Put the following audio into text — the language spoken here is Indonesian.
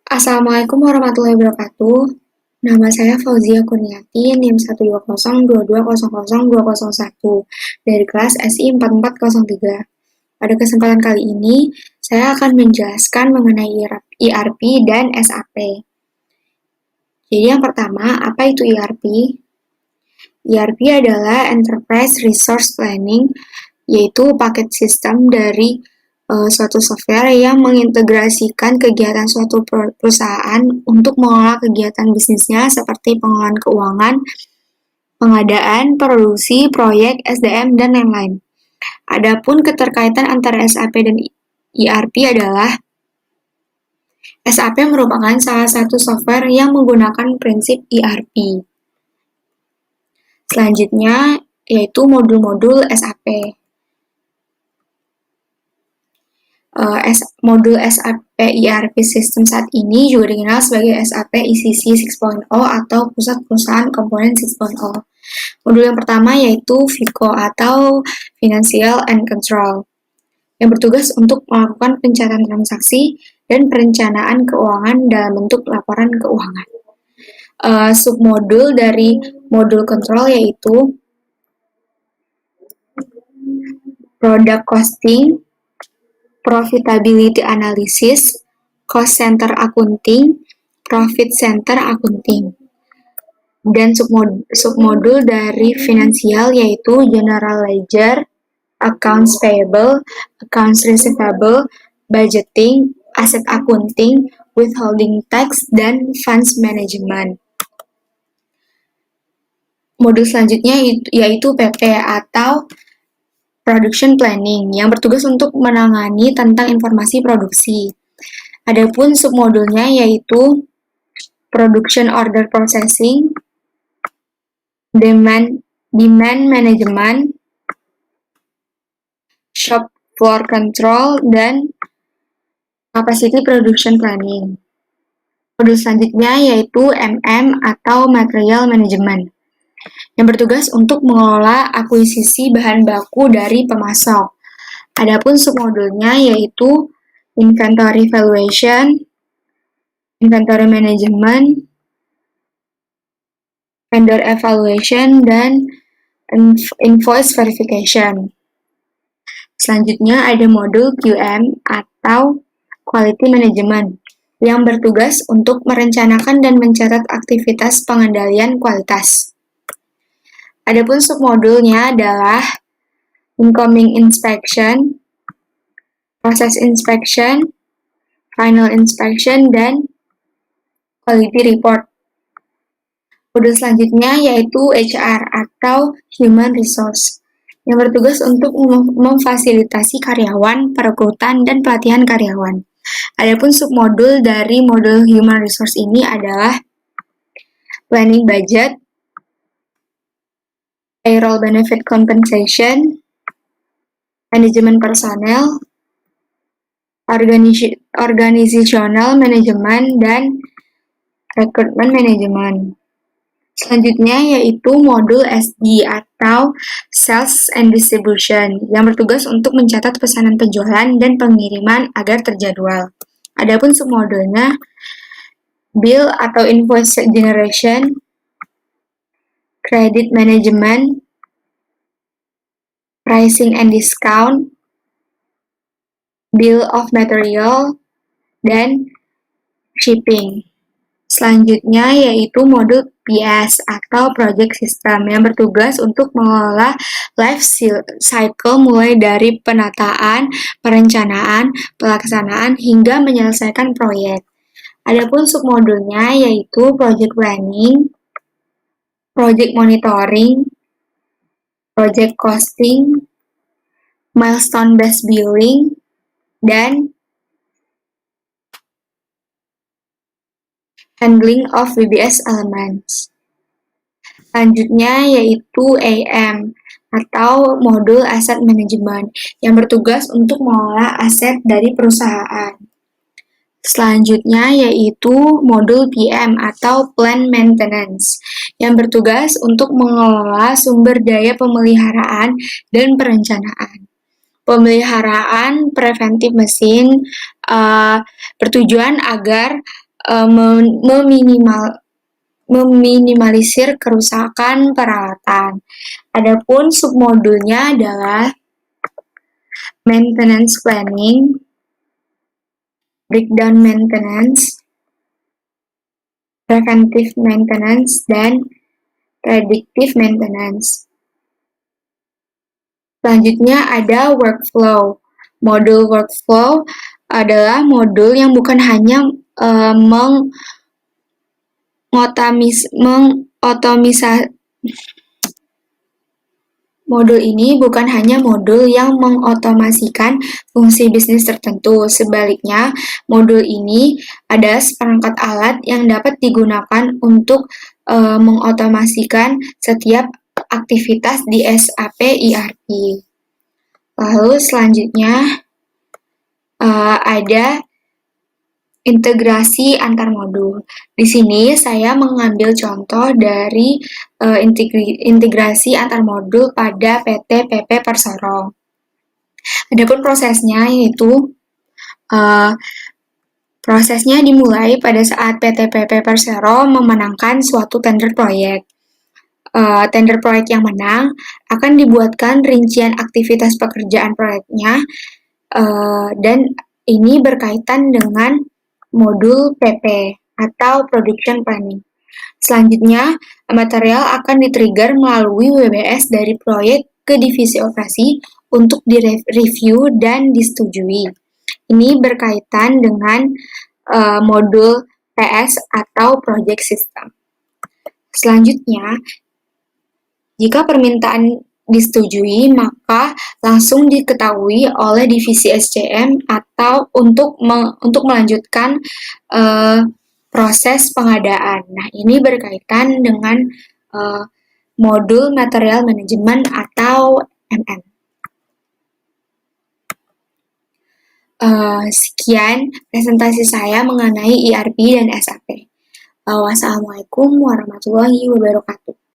Assalamualaikum warahmatullahi wabarakatuh. Nama saya Fauzia Kurniati, NIM 12020002001 dari kelas SI 4403. Pada kesempatan kali ini, saya akan menjelaskan mengenai ERP dan SAP. Jadi yang pertama, apa itu ERP? ERP adalah Enterprise Resource Planning, yaitu paket sistem dari suatu software yang mengintegrasikan kegiatan suatu perusahaan untuk mengelola kegiatan bisnisnya seperti pengelolaan keuangan, pengadaan, produksi, proyek, SDM, dan lain-lain. Adapun keterkaitan antara SAP dan ERP adalah SAP merupakan salah satu software yang menggunakan prinsip ERP. Selanjutnya yaitu modul-modul SAP. Modul SAP ERP System saat ini juga dikenal sebagai SAP ECC 6.0 atau Pusat Perusahaan Komponen 6.0. Modul yang pertama yaitu FICO atau Financial and Control, yang bertugas untuk melakukan pencatatan transaksi dan perencanaan keuangan dalam bentuk laporan keuangan. Submodul dari modul control yaitu Product Costing, Profitability Analysis, Cost Center Accounting, Profit Center Accounting. Dan submodul dari finansial yaitu General Ledger, Accounts Payable, Accounts Receivable, Budgeting, Asset Accounting, Withholding Tax, dan Funds Management. Modul selanjutnya yaitu PP atau Production Planning, yang bertugas untuk menangani tentang informasi produksi. Adapun submodulnya yaitu Production Order Processing, Demand Management, Shop Floor Control, dan Capacity Production Planning. Modul selanjutnya yaitu MM atau Material Management, yang bertugas untuk mengelola akuisisi bahan baku dari pemasok. Adapun submodulnya yaitu Inventory Valuation, Inventory Management, Vendor Evaluation, dan Invoice Verification. Selanjutnya ada modul QM atau Quality Management, yang bertugas untuk merencanakan dan mencatat aktivitas pengendalian kualitas. Adapun submodulnya adalah Incoming Inspection, Process Inspection, Final Inspection, dan Quality Report. Modul selanjutnya yaitu HR atau Human Resource, yang bertugas untuk memfasilitasi karyawan, perekrutan, dan pelatihan karyawan. Adapun submodul dari modul Human Resource ini adalah Planning Budget, Payroll Benefit Compensation, Manajemen Personel, Organizational Management, dan Recruitment Management. Selanjutnya yaitu modul SD atau Sales and Distribution, yang bertugas untuk mencatat pesanan penjualan dan pengiriman agar terjadwal. Adapun submodulnya Bill atau Invoice Generation, Credit Management, Pricing and Discount, Bill of Material, dan Shipping. Selanjutnya yaitu modul PS atau Project System, yang bertugas untuk mengelola life cycle mulai dari penataan, perencanaan, pelaksanaan, hingga menyelesaikan proyek. Adapun submodulnya yaitu Project Planning, Project Monitoring, Project Costing, Milestone Based Billing, dan Handling of VBS Elements. Selanjutnya yaitu AM atau modul Asset Management, yang bertugas untuk mengelola aset dari perusahaan. Selanjutnya yaitu modul PM atau Plant Maintenance, yang bertugas untuk mengelola sumber daya pemeliharaan dan perencanaan. Pemeliharaan preventif mesin bertujuan agar meminimalisir kerusakan peralatan. Adapun submodulnya adalah maintenance planning, breakdown maintenance, preventive maintenance, dan predictive maintenance. Selanjutnya ada workflow. Modul workflow adalah modul yang bukan hanya Modul ini bukan hanya modul yang mengotomasikan fungsi bisnis tertentu. Sebaliknya, modul ini ada seperangkat alat yang dapat digunakan untuk mengotomasikan setiap aktivitas di SAP ERP. Lalu selanjutnya ada integrasi antar modul. Di sini saya mengambil contoh dari integrasi antar modul pada PT PP Persero. Adapun prosesnya dimulai pada saat PT PP Persero memenangkan suatu tender proyek. Tender proyek yang menang akan dibuatkan rincian aktivitas pekerjaan proyeknya dan ini berkaitan dengan modul PP atau Production Planning. Selanjutnya, material akan di-trigger melalui WBS dari proyek ke divisi operasi untuk direview dan disetujui. Ini berkaitan dengan modul PS atau Project System. Selanjutnya, jika permintaan disetujui, maka langsung diketahui oleh divisi SCM atau untuk melanjutkan proses pengadaan. Nah, ini berkaitan dengan modul material manajemen atau MM. Sekian presentasi saya mengenai ERP dan SAP. Wassalamualaikum warahmatullahi wabarakatuh.